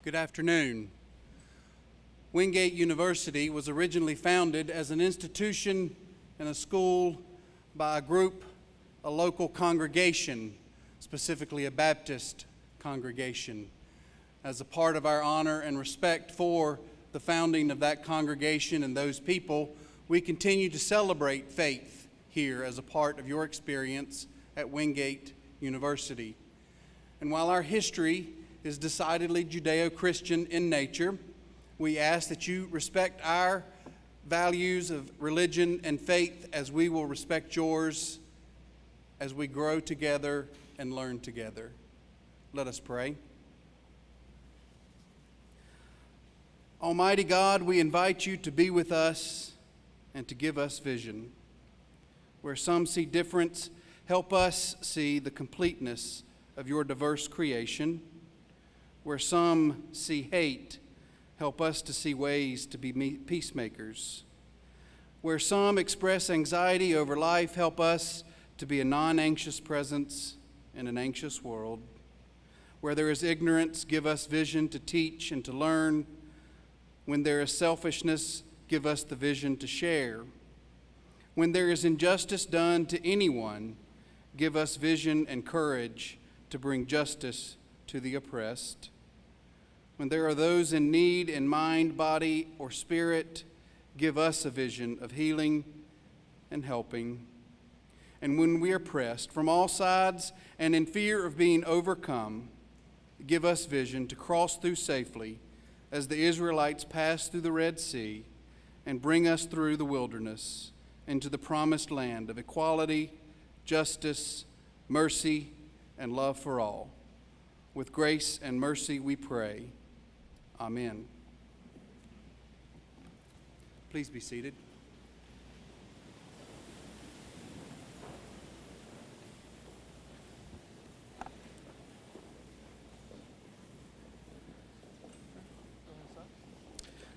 Good afternoon. Wingate University was originally founded as an institution and a school by a group, a local congregation, specifically a Baptist congregation. As a part of our honor and respect for the founding of that congregation and those people, we continue to celebrate faith here as a part of your experience at Wingate University. And while our history is decidedly Judeo-Christian in nature, we ask that you respect our values of religion and faith as we will respect yours as we grow together and learn together. Let us pray. Almighty God, we invite you to be with us and to give us vision. Where some see difference, help us see the completeness of your diverse creation. Where some see hate, help us to see ways to be peacemakers. Where some express anxiety over life, help us to be a non-anxious presence in an anxious world. Where there is ignorance, give us vision to teach and to learn. When there is selfishness, give us the vision to share. When there is injustice done to anyone, give us vision and courage to bring justice to the oppressed. When there are those in need in mind, body, or spirit, give us a vision of healing and helping. And when we are pressed from all sides and in fear of being overcome, give us vision to cross through safely as the Israelites passed through the Red Sea, and bring us through the wilderness into the promised land of equality, justice, mercy, and love for all. With grace and mercy we pray. Amen. Please be seated.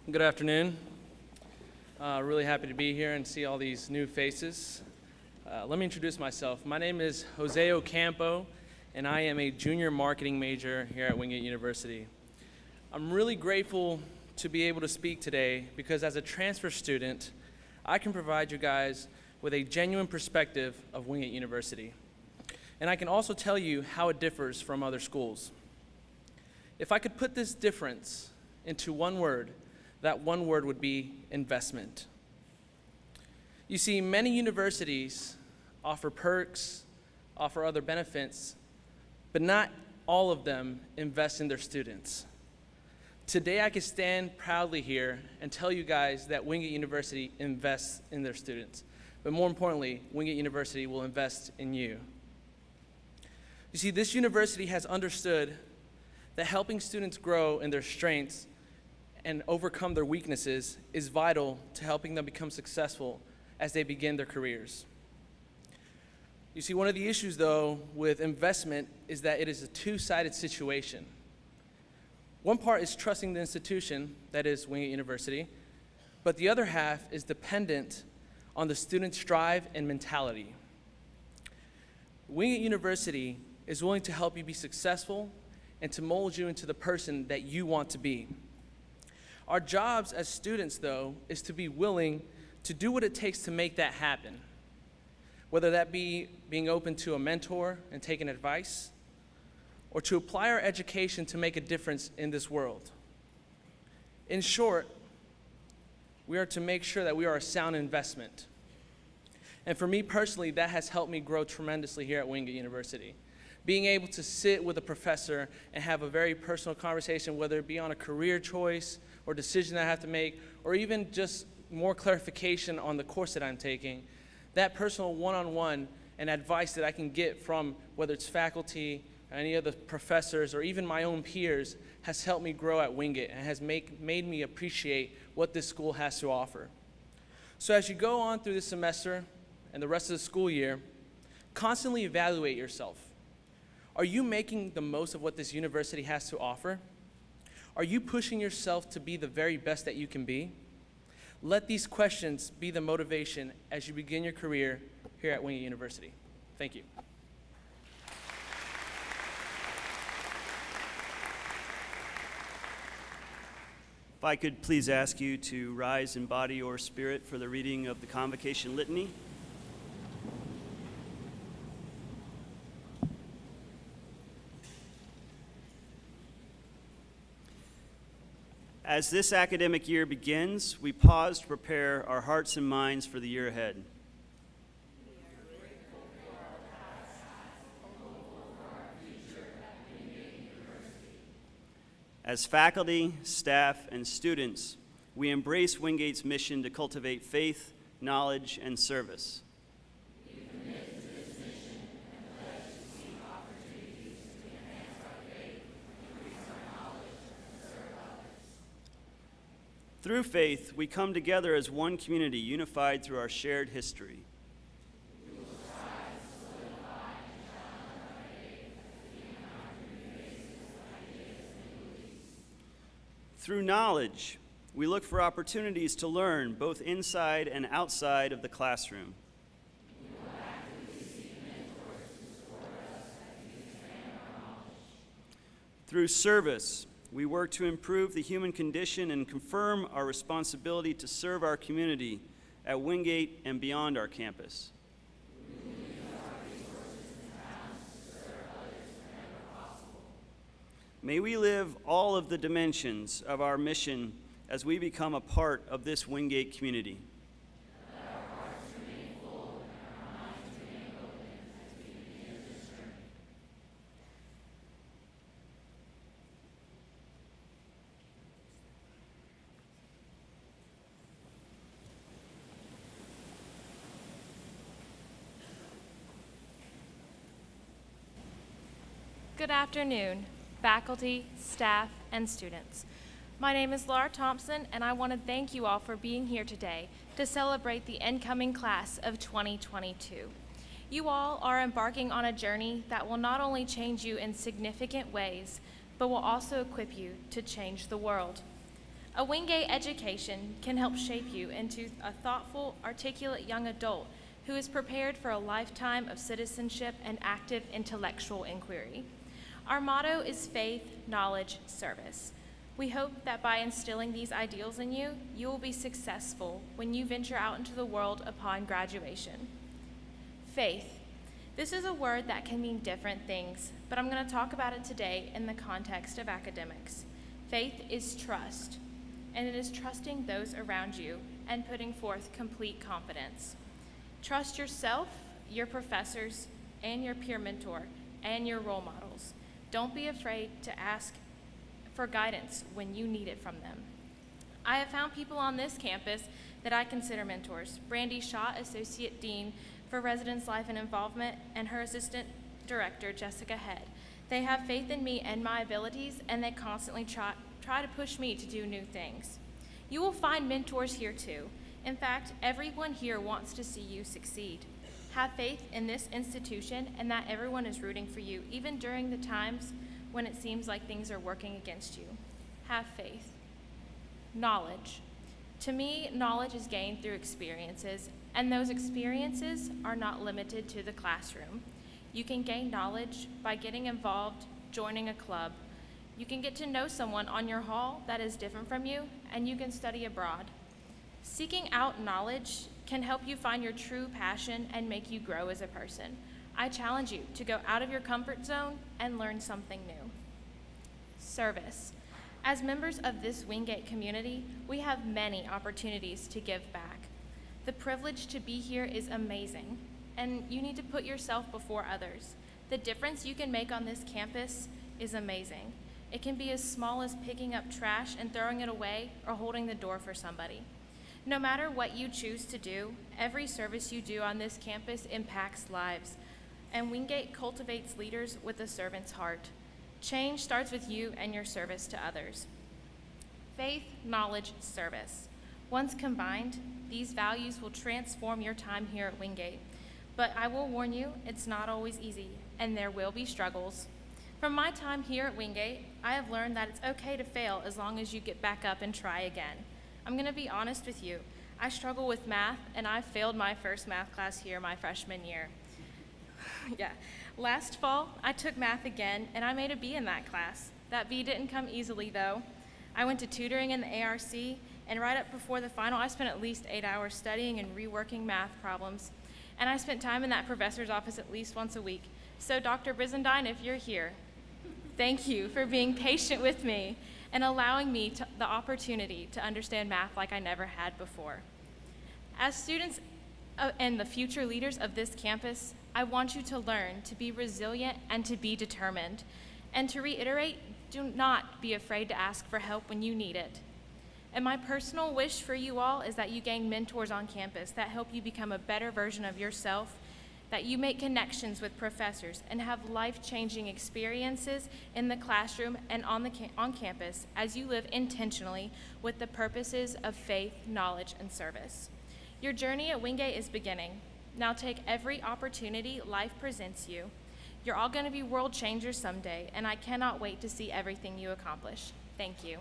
Good afternoon. Really happy to be here and see all these new faces. Let me introduce myself. My name is Jose Ocampo, and I am a junior marketing major here at Wingate University. I'm really grateful to be able to speak today because as a transfer student, I can provide you guys with a genuine perspective of Wingate University. And I can also tell you how it differs from other schools. If I could put this difference into one word, that one word would be investment. You see, many universities offer perks, offer other benefits, but not all of them invest in their students. Today, I can stand proudly here and tell you guys that Wingate University invests in their students. But more importantly, Wingate University will invest in you. You see, this university has understood that helping students grow in their strengths and overcome their weaknesses is vital to helping them become successful as they begin their careers. You see, one of the issues, though, with investment is that it is a two-sided situation. One part is trusting the institution, that is Wingate University, but the other half is dependent on the student's drive and mentality. Wingate University is willing to help you be successful and to mold you into the person that you want to be. Our jobs as students, though, is to be willing to do what it takes to make that happen, whether that be being open to a mentor and taking advice, or to apply our education to make a difference in this world. In short, we are to make sure that we are a sound investment. And for me personally, that has helped me grow tremendously here at Wingate University. Being able to sit with a professor and have a very personal conversation, whether it be on a career choice or decision that I have to make, or even just more clarification on the course that I'm taking, that personal one-on-one and advice that I can get from whether it's faculty, any of the professors, or even my own peers has helped me grow at Wingate and has made me appreciate what this school has to offer. So as you go on through this semester and the rest of the school year, constantly evaluate yourself. Are you making the most of what this university has to offer? Are you pushing yourself to be the very best that you can be? Let these questions be the motivation as you begin your career here at Wingate University. Thank you. If I could please ask you to rise in body or spirit for the reading of the Convocation Litany. As this academic year begins, we pause to prepare our hearts and minds for the year ahead. As faculty, staff, and students, we embrace Wingate's mission to cultivate faith, knowledge, and service. We commit to this mission and pledge to seek opportunities to enhance our faith, increase our knowledge, and serve others. Through faith, we come together as one community, unified through our shared history. Through knowledge, we look for opportunities to learn both inside and outside of the classroom. We will actively seek mentors to support us as we expand our knowledge. Through service, we work to improve the human condition and confirm our responsibility to serve our community at Wingate and beyond our campus. May we live all of the dimensions of our mission as we become a part of this Wingate community. Let our hearts remain full and our minds remain open as we begin this journey. Good afternoon, faculty, staff, and students. My name is Laura Thompson, and I want to thank you all for being here today to celebrate the incoming class of 2022. You all are embarking on a journey that will not only change you in significant ways, but will also equip you to change the world. A Wingate education can help shape you into a thoughtful, articulate young adult who is prepared for a lifetime of citizenship and active intellectual inquiry. Our motto is faith, knowledge, service. We hope that by instilling these ideals in you, you will be successful when you venture out into the world upon graduation. Faith. This is a word that can mean different things, but I'm going to talk about it today in the context of academics. Faith is trust, and it is trusting those around you and putting forth complete confidence. Trust yourself, your professors, and your peer mentor, and your role models. Don't be afraid to ask for guidance when you need it from them. I have found people on this campus that I consider mentors. Brandy Shaw, Associate Dean for Residence Life and Involvement, and her Assistant Director, Jessica Head. They have faith in me and my abilities, and they constantly try to push me to do new things. You will find mentors here too. In fact, everyone here wants to see you succeed. Have faith in this institution and that everyone is rooting for you, even during the times when it seems like things are working against you. Have faith. Knowledge. To me, knowledge is gained through experiences, and those experiences are not limited to the classroom. You can gain knowledge by getting involved, joining a club. You can get to know someone on your hall that is different from you, and you can study abroad. Seeking out knowledge can help you find your true passion and make you grow as a person. I challenge you to go out of your comfort zone and learn something new. Service. As members of this Wingate community, we have many opportunities to give back. The privilege to be here is amazing, and you need to put yourself before others. The difference you can make on this campus is amazing. It can be as small as picking up trash and throwing it away or holding the door for somebody. No matter what you choose to do, every service you do on this campus impacts lives, and Wingate cultivates leaders with a servant's heart. Change starts with you and your service to others. Faith, knowledge, service. Once combined, these values will transform your time here at Wingate. But I will warn you, it's not always easy, and there will be struggles. From my time here at Wingate, I have learned that it's okay to fail as long as you get back up and try again. I'm going to be honest with you. I struggle with math, and I failed my first math class here my freshman year. Yeah. Last fall, I took math again, and I made a B in that class. That B didn't come easily, though. I went to tutoring in the ARC, and right up before the final, I spent at least 8 hours studying and reworking math problems. And I spent time in that professor's office at least once a week. So Dr. Brizendine, if you're here, thank you for being patient with me and allowing me the opportunity to understand math like I never had before. As students and the future leaders of this campus, I want you to learn to be resilient and to be determined. And to reiterate, do not be afraid to ask for help when you need it. And my personal wish for you all is that you gain mentors on campus that help you become a better version of yourself, that you make connections with professors and have life-changing experiences in the classroom and on campus as you live intentionally with the purposes of faith, knowledge, and service. Your journey at Wingate is beginning. Now take every opportunity life presents you. You're all going to be world changers someday, and I cannot wait to see everything you accomplish. Thank you.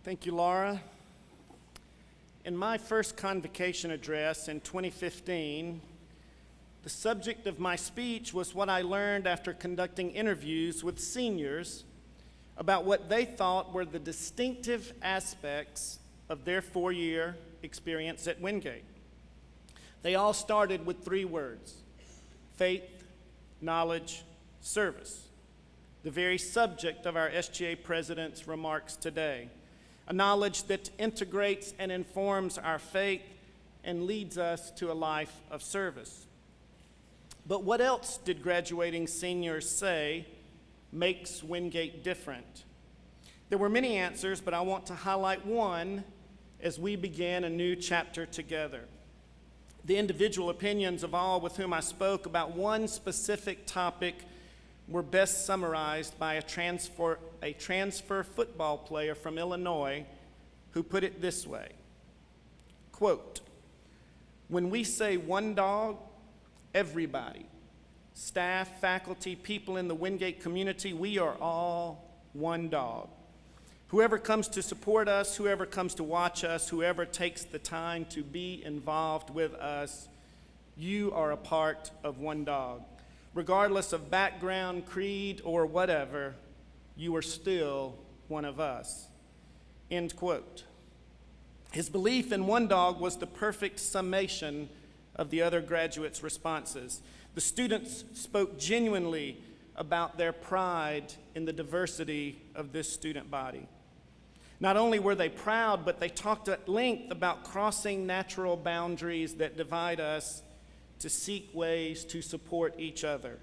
Thank you, Laura. In my first convocation address in 2015, the subject of my speech was what I learned after conducting interviews with seniors about what they thought were the distinctive aspects of their four-year experience at Wingate. They all started with 3 words: faith, knowledge, service, the very subject of our SGA president's remarks today. A knowledge that integrates and informs our faith and leads us to a life of service. But what else did graduating seniors say makes Wingate different? There were many answers, but I want to highlight one as we begin a new chapter together. The individual opinions of all with whom I spoke about one specific topic were best summarized by a transfer football player from Illinois who put it this way, quote, "When we say one dog, everybody, staff, faculty, people in the Wingate community, we are all one dog. Whoever comes to support us, whoever comes to watch us, whoever takes the time to be involved with us, you are a part of one dog. Regardless of background, creed, or whatever, you are still one of us." End quote. His belief in one dog was the perfect summation of the other graduates' responses. The students spoke genuinely about their pride in the diversity of this student body. Not only were they proud, but they talked at length about crossing natural boundaries that divide us to seek ways to support each other.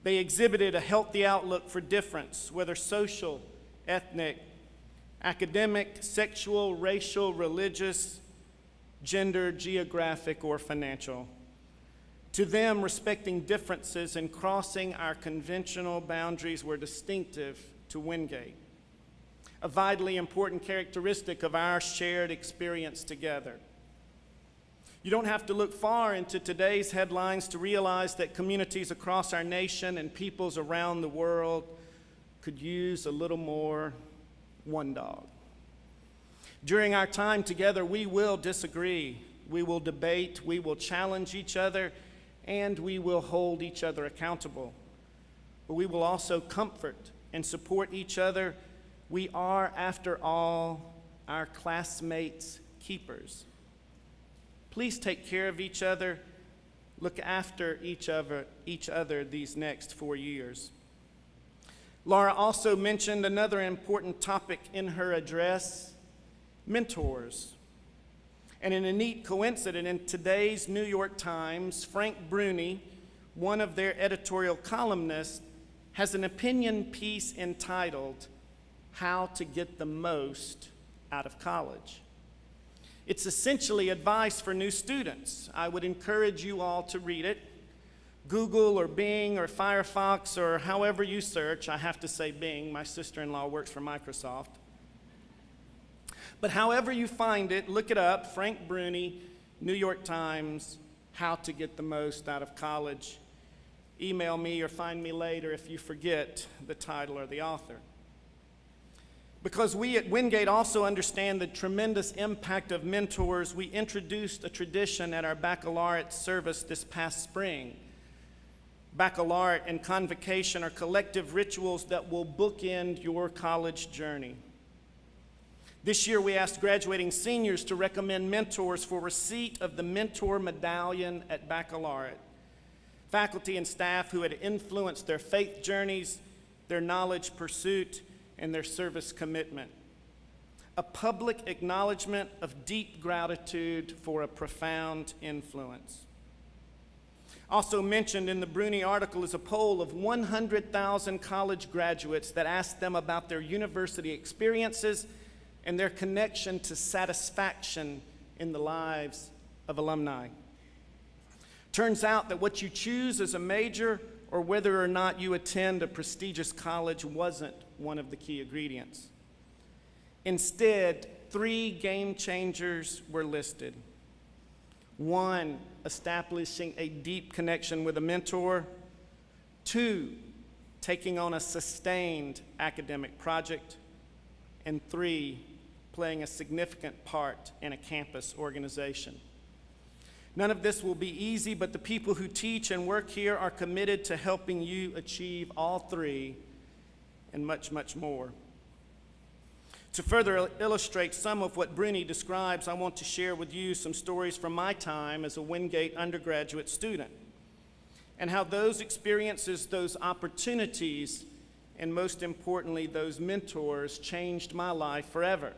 They exhibited a healthy outlook for difference, whether social, ethnic, academic, sexual, racial, religious, gender, geographic, or financial. To them, respecting differences and crossing our conventional boundaries were distinctive to Wingate, a vitally important characteristic of our shared experience together. You don't have to look far into today's headlines to realize that communities across our nation and peoples around the world could use a little more one dog. During our time together, we will disagree, we will debate, we will challenge each other, and we will hold each other accountable. But we will also comfort and support each other. We are, after all, our classmates' keepers. Please take care of each other. Look after each other these next 4 years. Laura also mentioned another important topic in her address: mentors. And in a neat coincidence, in today's New York Times, Frank Bruni, one of their editorial columnists, has an opinion piece entitled, "How to Get the Most Out of College." It's essentially advice for new students. I would encourage you all to read it. Google or Bing or Firefox or however you search. I have to say Bing. My sister-in-law works for Microsoft. But however you find it, look it up. Frank Bruni, New York Times, How to Get the Most Out of College. Email me or find me later if you forget the title or the author. Because we at Wingate also understand the tremendous impact of mentors, we introduced a tradition at our baccalaureate service this past spring. Baccalaureate and Convocation are collective rituals that will bookend your college journey. This year, we asked graduating seniors to recommend mentors for receipt of the Mentor Medallion at baccalaureate. Faculty and staff who had influenced their faith journeys, their knowledge pursuit, and their service commitment. A public acknowledgement of deep gratitude for a profound influence. Also mentioned in the Bruni article is a poll of 100,000 college graduates that asked them about their university experiences and their connection to satisfaction in the lives of alumni. Turns out that what you choose as a major or whether or not you attend a prestigious college wasn't one of the key ingredients. Instead, 3 game changers were listed. 1, establishing a deep connection with a mentor. 2, taking on a sustained academic project. And 3, playing a significant part in a campus organization. None of this will be easy, but the people who teach and work here are committed to helping you achieve all 3 and much, much more. To further illustrate some of what Bruni describes, I want to share with you some stories from my time as a Wingate undergraduate student and how those experiences, those opportunities, and most importantly, those mentors changed my life forever.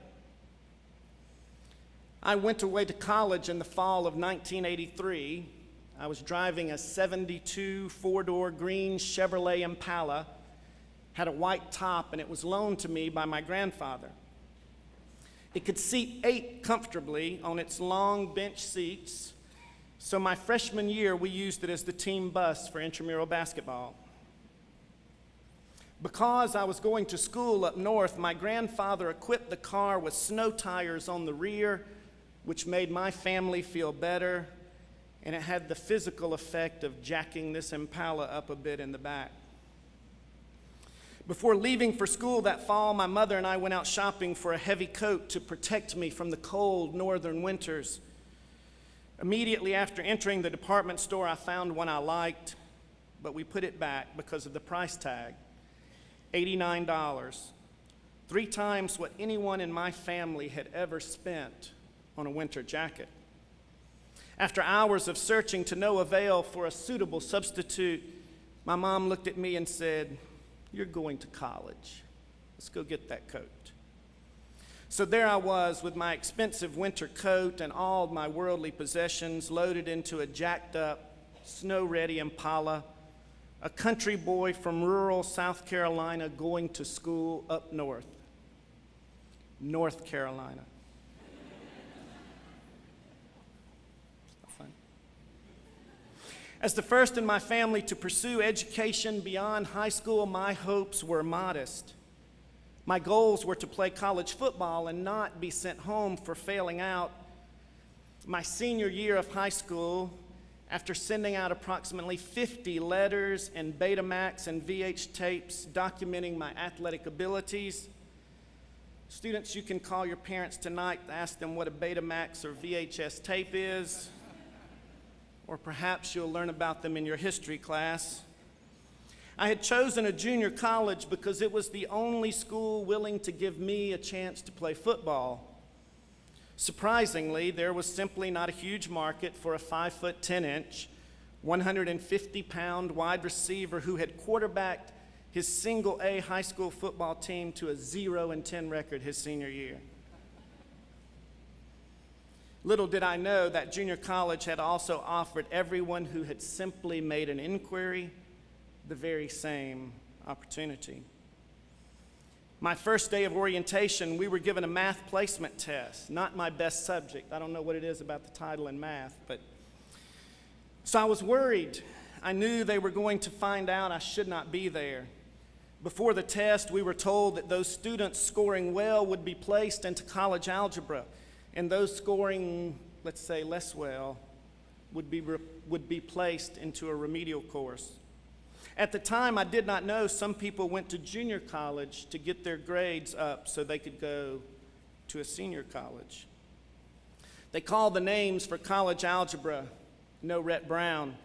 I went away to college in the fall of 1983. I was driving a 72 4-door green Chevrolet Impala, had a white top, and it was loaned to me by my grandfather. It could seat 8 comfortably on its long bench seats, so my freshman year we used it as the team bus for intramural basketball. Because I was going to school up north, my grandfather equipped the car with snow tires on the rear, which made my family feel better, and it had the physical effect of jacking this Impala up a bit in the back. Before leaving for school that fall, my mother and I went out shopping for a heavy coat to protect me from the cold northern winters. Immediately after entering the department store, I found one I liked, but we put it back because of the price tag, $89, 3 times what anyone in my family had ever spent on a winter jacket. After hours of searching to no avail for a suitable substitute, my mom looked at me and said, "You're going to college. Let's go get that coat." So there I was with my expensive winter coat and all my worldly possessions loaded into a jacked up, snow-ready Impala, a country boy from rural South Carolina going to school up north, North Carolina. Fun. As the first in my family to pursue education beyond high school, my hopes were modest. My goals were to play college football and not be sent home for failing out. My senior year of high school, after sending out approximately 50 letters and Betamax and VH tapes documenting my athletic abilities, students, you can call your parents tonight to ask them what a Betamax or VHS tape is, or perhaps you'll learn about them in your history class. I had chosen a junior college because it was the only school willing to give me a chance to play football. Surprisingly, there was simply not a huge market for a 5' 10", 150-pound wide receiver who had quarterbacked his single-A high school football team to a 0-10 record his senior year. Little did I know that junior college had also offered everyone who had simply made an inquiry the very same opportunity. My first day of orientation, we were given a math placement test, not my best subject. I don't know what it is about the title in math, but so I was worried. I knew they were going to find out I should not be there. Before the test, we were told that those students scoring well would be placed into college algebra, and those scoring, let's say, less well would be placed into a remedial course. At the time, I did not know some people went to junior college to get their grades up so they could go to a senior college. They called the names for college algebra, no Rhett Brown.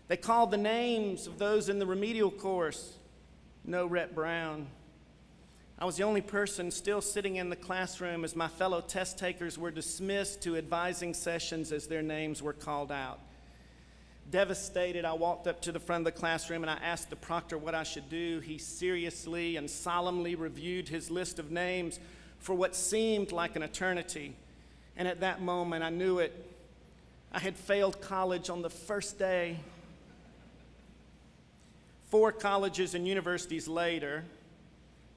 They called the names of those in the remedial course, no Rhett Brown. I was the only person still sitting in the classroom as my fellow test takers were dismissed to advising sessions as their names were called out. Devastated, I walked up to the front of the classroom and I asked the proctor what I should do. He seriously and solemnly reviewed his list of names for what seemed like an eternity. And at that moment, I knew it. I had failed college on the first day. 4 colleges and universities later,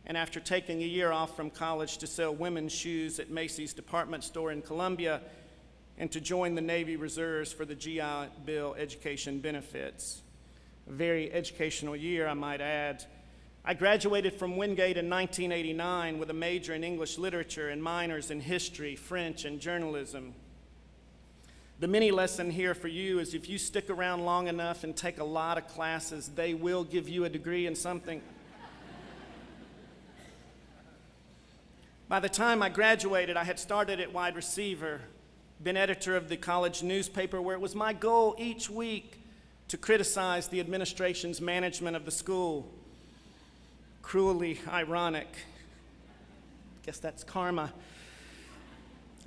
and after taking a year off from college to sell women's shoes at Macy's department store in Columbia and to join the Navy Reserves for the GI Bill education benefits. A very educational year, I might add. I graduated from Wingate in 1989 with a major in English literature and minors in history, French, and journalism. The mini lesson here for you is if you stick around long enough and take a lot of classes, they will give you a degree in something. By the time I graduated, I had started at wide receiver, been editor of the college newspaper, where it was my goal each week to criticize the administration's management of the school. Cruelly ironic. Guess that's karma.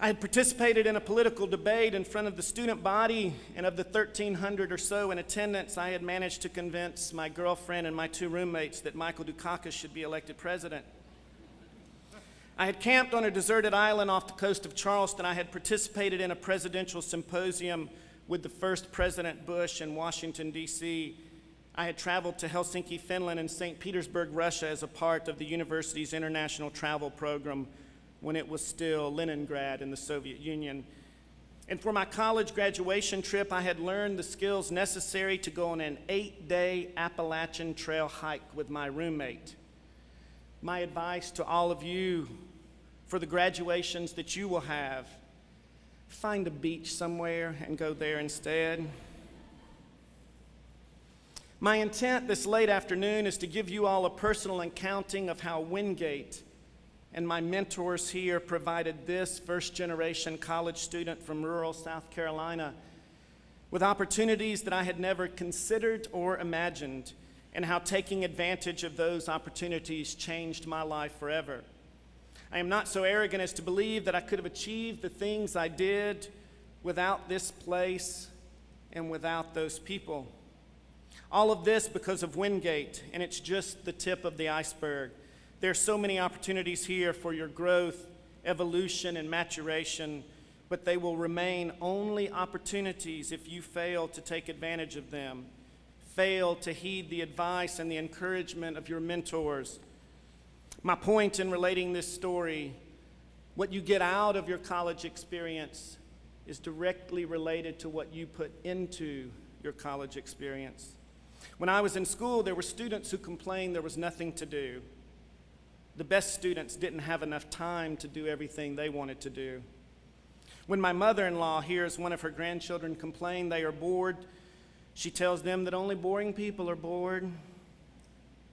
I had participated in a political debate in front of the student body, and of the 1,300 or so in attendance, I had managed to convince my girlfriend and my 2 roommates that Michael Dukakis should be elected president. I had camped on a deserted island off the coast of Charleston. I had participated in a presidential symposium with the first President Bush in Washington, D.C. I had traveled to Helsinki, Finland, and St. Petersburg, Russia as a part of the university's international travel program when it was still Leningrad in the Soviet Union. And for my college graduation trip, I had learned the skills necessary to go on an 8-day Appalachian Trail hike with my roommate. My advice to all of you for the graduations that you will have, find a beach somewhere and go there instead. My intent this late afternoon is to give you all a personal accounting of how Wingate and my mentors here provided this first-generation college student from rural South Carolina with opportunities that I had never considered or imagined, and how taking advantage of those opportunities changed my life forever. I am not so arrogant as to believe that I could have achieved the things I did without this place and without those people. All of this because of Wingate, and it's just the tip of the iceberg. There are so many opportunities here for your growth, evolution, and maturation, but they will remain only opportunities if you fail to take advantage of them, fail to heed the advice and the encouragement of your mentors. My point in relating this story, what you get out of your college experience is directly related to what you put into your college experience. When I was in school, there were students who complained there was nothing to do. The best students didn't have enough time to do everything they wanted to do. When my mother-in-law hears one of her grandchildren complain they are bored, she tells them that only boring people are bored.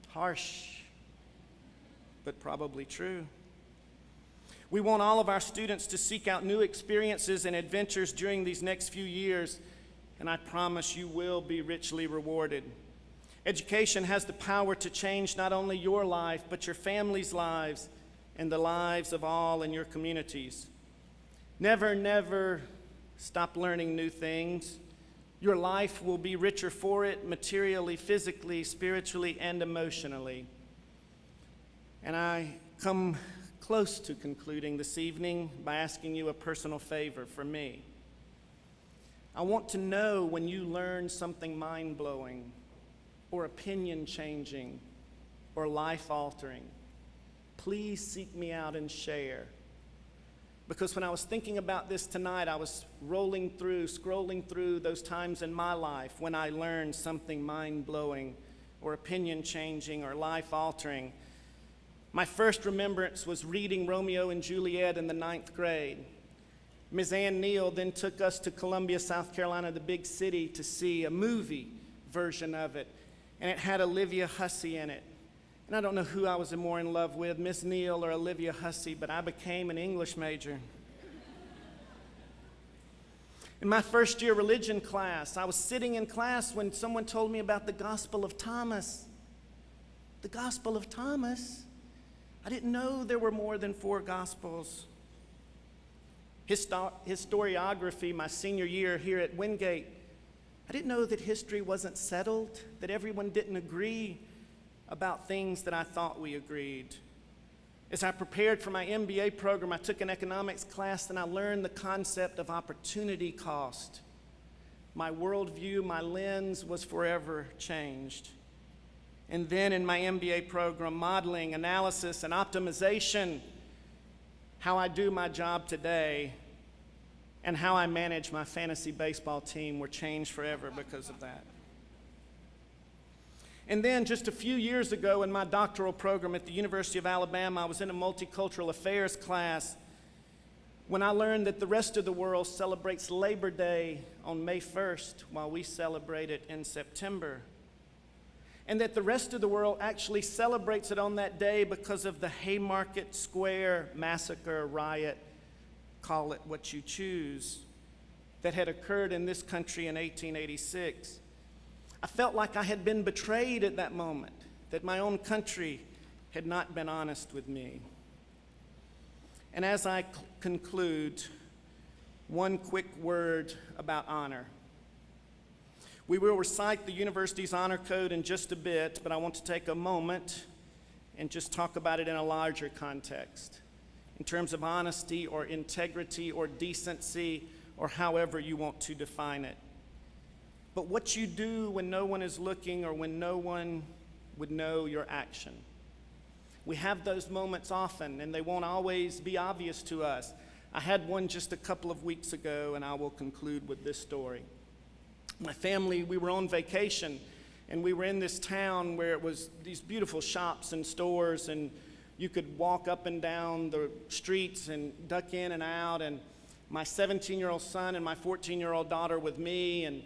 Harsh, but probably true. We want all of our students to seek out new experiences and adventures during these next few years, and I promise you will be richly rewarded. Education has the power to change not only your life, but your family's lives and the lives of all in your communities. Never, never stop learning new things. Your life will be richer for it, materially, physically, spiritually, and emotionally. And I come close to concluding this evening by asking you a personal favor for me. I want to know when you learn something mind-blowing or opinion-changing or life-altering. Please seek me out and share. Because when I was thinking about this tonight, I was scrolling through those times in my life when I learned something mind-blowing or opinion-changing or life-altering. My first remembrance was reading Romeo and Juliet in the 9th grade. Ms. Ann Neal then took us to Columbia, South Carolina, the big city, to see a movie version of it. and it had Olivia Hussey in it. And I don't know who I was more in love with, Miss Neal or Olivia Hussey, but I became an English major. In my first year religion class, I was sitting in class when someone told me about the Gospel of Thomas. The Gospel of Thomas? I didn't know there were more than 4 Gospels. Historiography, my senior year here at Wingate, I didn't know that history wasn't settled, that everyone didn't agree about things that I thought we agreed. As I prepared for my MBA program, I took an economics class and I learned the concept of opportunity cost. My worldview, my lens was forever changed. And then in my MBA program, modeling, analysis, and optimization, how I do my job today and how I manage my fantasy baseball team were changed forever because of that. And then just a few years ago in my doctoral program at the University of Alabama, I was in a multicultural affairs class when I learned that the rest of the world celebrates Labor Day on May 1st while we celebrate it in September. And that the rest of the world actually celebrates it on that day because of the Haymarket Square massacre, riot, call it what you choose, that had occurred in this country in 1886. I felt like I had been betrayed at that moment, that my own country had not been honest with me. And as I conclude, one quick word about honor. We will recite the university's honor code in just a bit, but I want to take a moment and just talk about it in a larger context, in terms of honesty or integrity or decency or however you want to define it. But what you do when no one is looking or when no one would know your action. We have those moments often, and they won't always be obvious to us. I had one just a couple of weeks ago, and I will conclude with this story. My family, we were on vacation, and we were in this town where it was these beautiful shops and stores, and you could walk up and down the streets and duck in and out, and my 17-year-old son and my 14-year-old daughter with me, and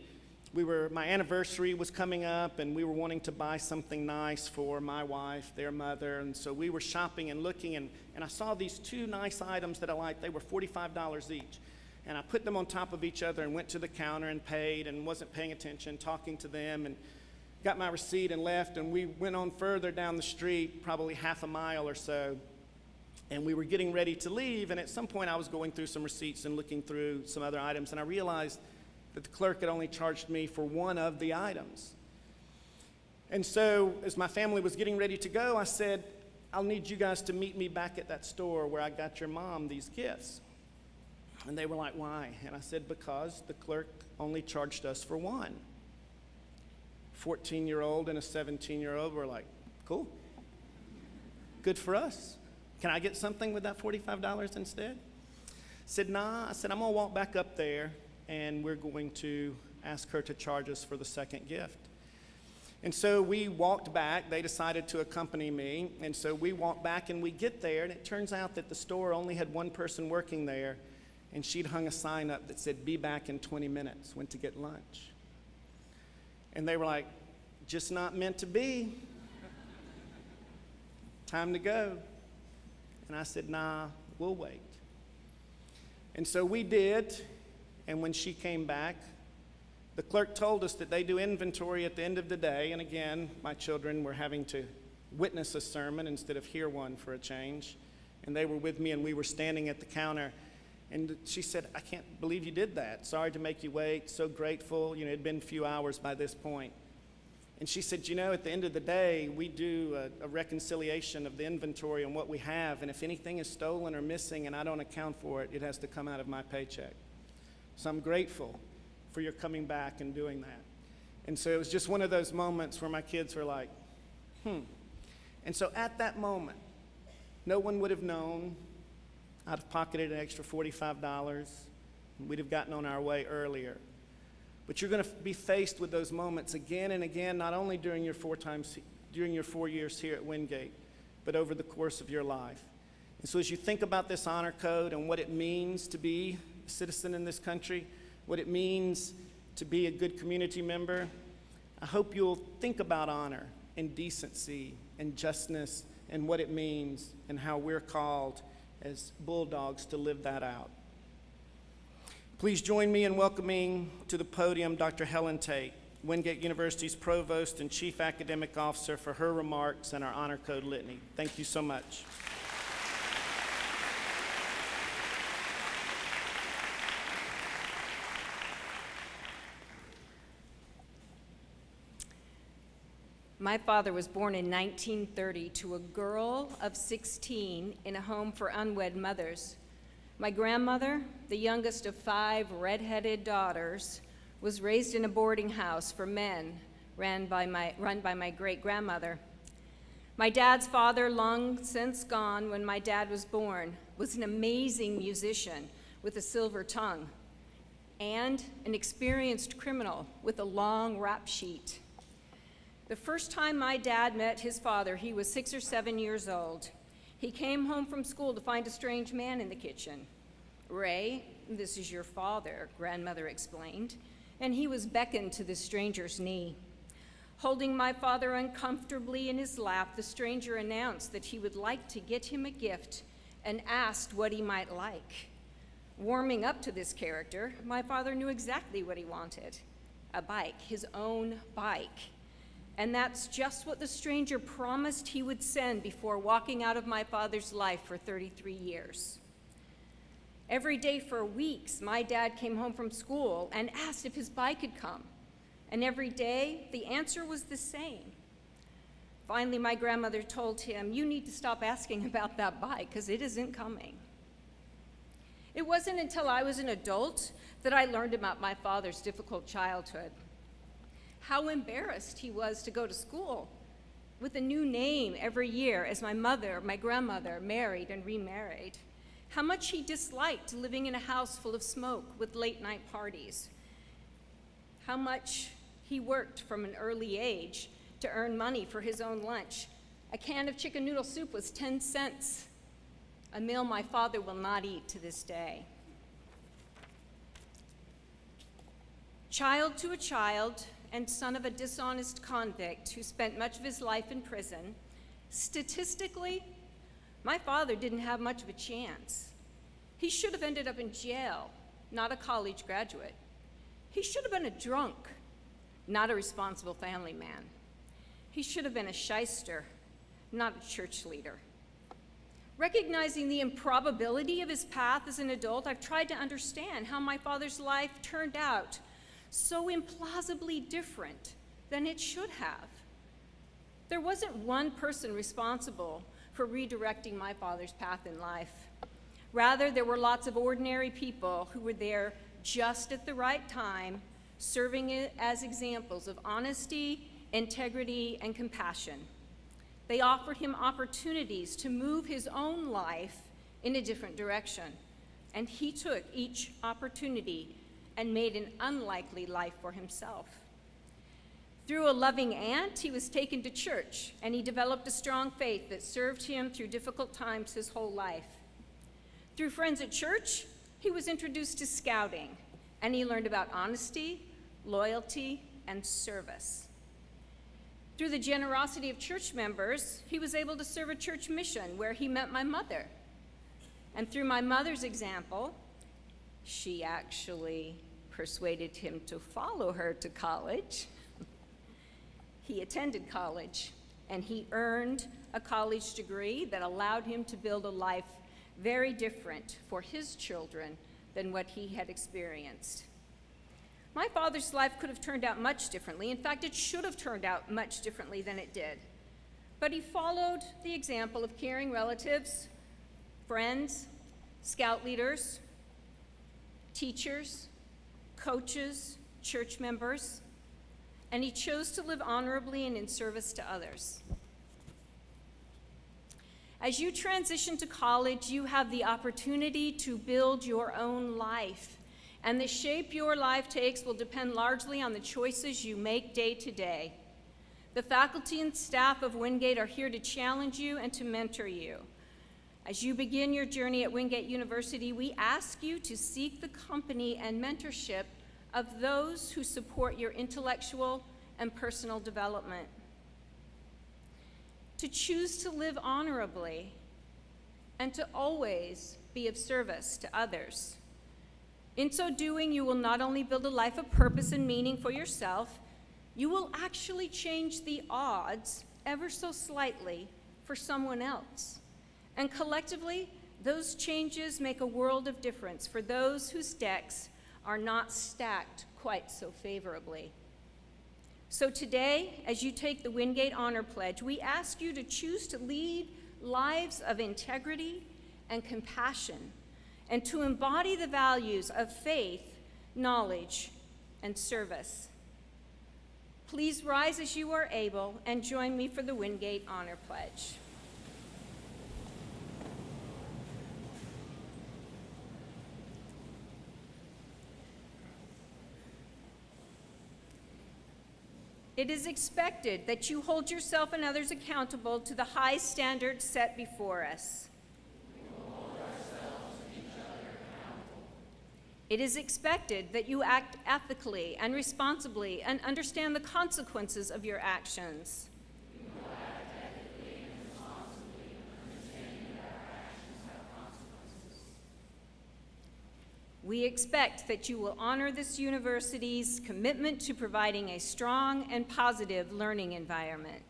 my anniversary was coming up, and we were wanting to buy something nice for my wife, their mother, and so we were shopping and looking, and I saw these 2 nice items that I liked. They were $45 each, and I put them on top of each other and went to the counter and paid and wasn't paying attention, talking to them, and got my receipt and left, and we went on further down the street, probably half a mile or so, and we were getting ready to leave, and at some point I was going through some receipts and looking through some other items, and I realized that the clerk had only charged me for one of the items. And so as my family was getting ready to go, I said, I'll need you guys to meet me back at that store where I got your mom these gifts. And they were like, why? And I said, because the clerk only charged us for one. 14-year-old and a 17-year-old were like, cool. Good for us. Can I get something with that $45 instead? I said, nah. I said, I'm going to walk back up there, and we're going to ask her to charge us for the second gift. And so we walked back. They decided to accompany me, and so we walked back, and we get there, and it turns out that the store only had one person working there, and she'd hung a sign up that said, be back in 20 minutes, went to get lunch. And they were like, just not meant to be. Time to go. And I said, nah, we'll wait. And so we did. And when she came back, the clerk told us that they do inventory at the end of the day. And again, my children were having to witness a sermon instead of hear one for a change. And they were with me, and we were standing at the counter. And she said, I can't believe you did that. Sorry to make you wait. So grateful. You know, it had been a few hours by this point. And she said, you know, at the end of the day, we do a reconciliation of the inventory and what we have. And if anything is stolen or missing and I don't account for it, it has to come out of my paycheck. So I'm grateful for your coming back and doing that. And so it was just one of those moments where my kids were like, And so at that moment, no one would have known. I'd have pocketed an extra $45. We'd have gotten on our way earlier. But you're going to be faced with those moments again and again, not only during your 4 years here at Wingate, but over the course of your life. And so as you think about this honor code and what it means to be a citizen in this country, what it means to be a good community member, I hope you'll think about honor and decency and justness and what it means and how we're called as Bulldogs to live that out. Please join me in welcoming to the podium Dr. Helen Tate, Wingate University's Provost and Chief Academic Officer, for her remarks and our Honor Code litany. Thank you so much. My father was born in 1930 to a girl of 16 in a home for unwed mothers. My grandmother, the youngest of 5 redheaded daughters, was raised in a boarding house for men run by my great-grandmother. My dad's father, long since gone when my dad was born, was an amazing musician with a silver tongue and an experienced criminal with a long rap sheet. The first time my dad met his father, he was 6 or 7 years old. He came home from school to find a strange man in the kitchen. "Ray, this is your father," grandmother explained, and he was beckoned to the stranger's knee. Holding my father uncomfortably in his lap, the stranger announced that he would like to get him a gift and asked what he might like. Warming up to this character, my father knew exactly what he wanted: a bike, his own bike. And that's just what the stranger promised he would send before walking out of my father's life for 33 years. Every day for weeks, my dad came home from school and asked if his bike had come. And every day, the answer was the same. Finally, my grandmother told him, "You need to stop asking about that bike because it isn't coming." It wasn't until I was an adult that I learned about my father's difficult childhood. How embarrassed he was to go to school with a new name every year as my grandmother married and remarried. How much he disliked living in a house full of smoke with late-night parties. How much he worked from an early age to earn money for his own lunch. A can of chicken noodle soup was 10 cents, a meal my father will not eat to this day. Child to a child, and son of a dishonest convict who spent much of his life in prison, statistically, my father didn't have much of a chance. He should have ended up in jail, not a college graduate. He should have been a drunk, not a responsible family man. He should have been a shyster, not a church leader. Recognizing the improbability of his path as an adult, I've tried to understand how my father's life turned out so implausibly different than it should have. There wasn't one person responsible for redirecting my father's path in life. Rather, there were lots of ordinary people who were there just at the right time, serving as examples of honesty, integrity, and compassion. They offered him opportunities to move his own life in a different direction, and he took each opportunity and made an unlikely life for himself. Through a loving aunt, he was taken to church, and he developed a strong faith that served him through difficult times his whole life. Through friends at church, he was introduced to scouting, and he learned about honesty, loyalty, and service. Through the generosity of church members, he was able to serve a church mission where he met my mother. And through my mother's example, she actually persuaded him to follow her to college. He attended college, and he earned a college degree that allowed him to build a life very different for his children than what he had experienced. My father's life could have turned out much differently. In fact, it should have turned out much differently than it did. But he followed the example of caring relatives, friends, scout leaders, teachers, coaches, church members, and he chose to live honorably and in service to others. As you transition to college, you have the opportunity to build your own life, and the shape your life takes will depend largely on the choices you make day to day. The faculty and staff of Wingate are here to challenge you and to mentor you. As you begin your journey at Wingate University, we ask you to seek the company and mentorship of those who support your intellectual and personal development. To choose to live honorably and to always be of service to others. In so doing, you will not only build a life of purpose and meaning for yourself, you will actually change the odds ever so slightly for someone else. And collectively, those changes make a world of difference for those whose decks are not stacked quite so favorably. So today, as you take the Wingate Honor Pledge, we ask you to choose to lead lives of integrity and compassion, and to embody the values of faith, knowledge, and service. Please rise as you are able and join me for the Wingate Honor Pledge. It is expected that you hold yourself and others accountable to the high standards set before us. It is expected that you act ethically and responsibly and understand the consequences of your actions. We expect that you will honor this university's commitment to providing a strong and positive learning environment.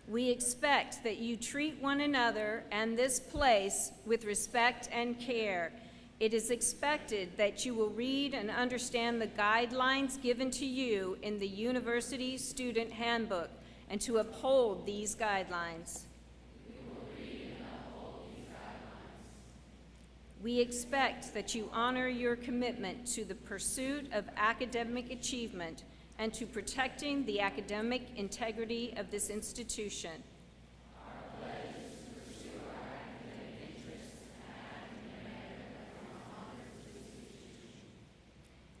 We expect that you treat one another and this place with respect and care. It is expected that you will read and understand the guidelines given to you in the university student handbook and to uphold these guidelines. We expect that you honor your commitment to the pursuit of academic achievement and to protecting the academic integrity of this institution.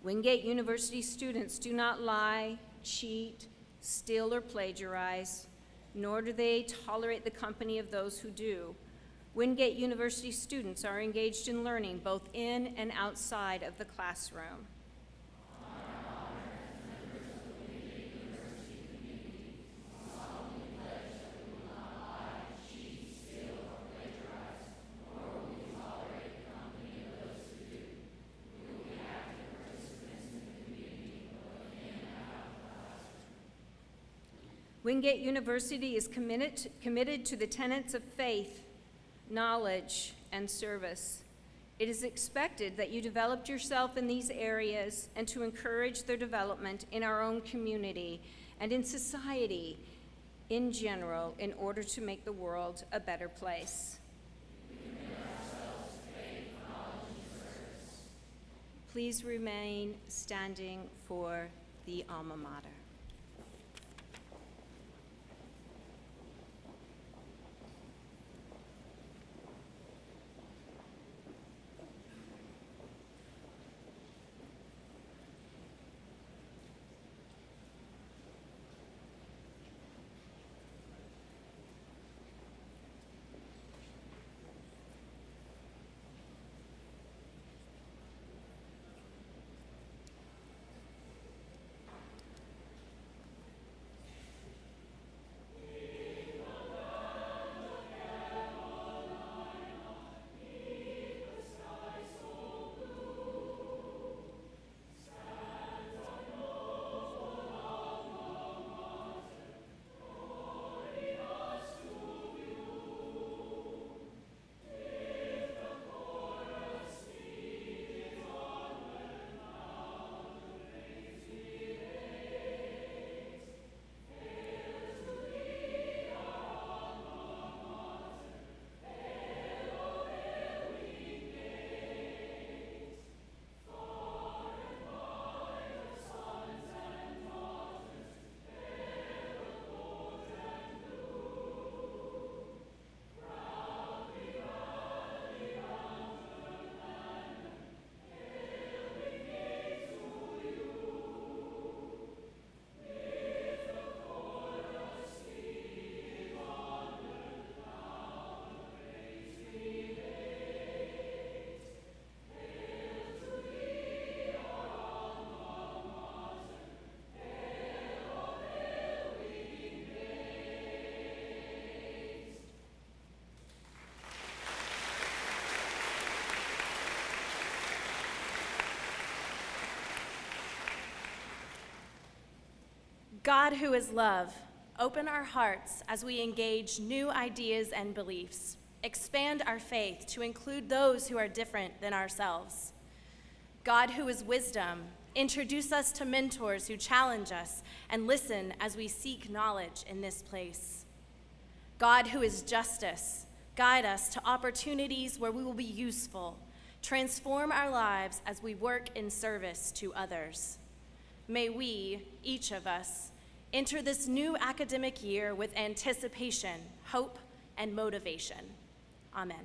Wingate University students do not lie, cheat, steal, or plagiarize, nor do they tolerate the company of those who do. Wingate University students are engaged in learning both in and outside of the classroom. Wingate University is committed to the tenets of faith, knowledge, and service. It is expected that you develop yourself in these areas and to encourage their development in our own community and in society in general in order to make the world a better place. Please remain standing for the alma mater. God, who is love, open our hearts as we engage new ideas and beliefs. Expand our faith to include those who are different than ourselves. God, who is wisdom, introduce us to mentors who challenge us and listen as we seek knowledge in this place. God, who is justice, guide us to opportunities where we will be useful. Transform our lives as we work in service to others. May we, each of us, enter this new academic year with anticipation, hope, and motivation. Amen.